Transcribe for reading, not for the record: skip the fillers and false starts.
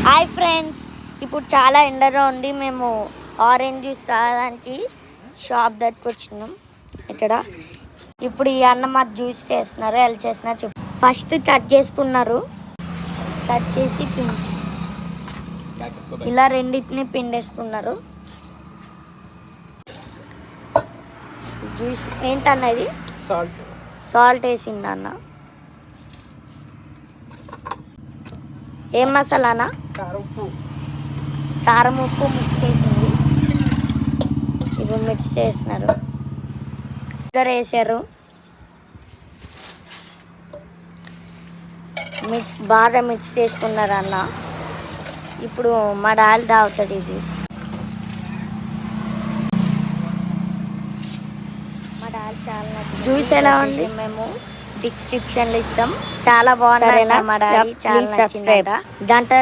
Hi friends, ఇప్పుడు చాలా ఎండగా ఉంది. మేము ఆరెంజ్ జ్యూస్ తాగడానికి షాప్ దగ్గరికి వచ్చినాం. ఇక్కడ ఇప్పుడు ఈ అన్న మాకు జ్యూస్ చేస్తున్నారు. ఎలా చేస్తున్నారు చెప్పు. ఫస్ట్ కట్ చేసుకున్నారు. కట్ చేసి ఇలా రెండింటిని పిండేసుకున్నారు. జ్యూస్ ఏంటన్నది సాల్ట్ వేసింది అన్న. ఏం మసాలానా? కారం ఉప్పు మిక్స్ చేసింది. ఇప్పుడు మిక్స్ చేసినారు. ఇద్దరు వేసారు. బాగా మిక్స్ చేసుకున్నారు అన్న. ఇప్పుడు మా డాడీ తాగుతాడు ఈ జ్యూస్. మా డాడీ చాలా జ్యూస్ ఎలా ఉంది మేము డిస్క్రిప్షన్లో ఇస్తాం. చాలా బాగుంది. మా డాడీ చాలా నచ్చిందట. గంట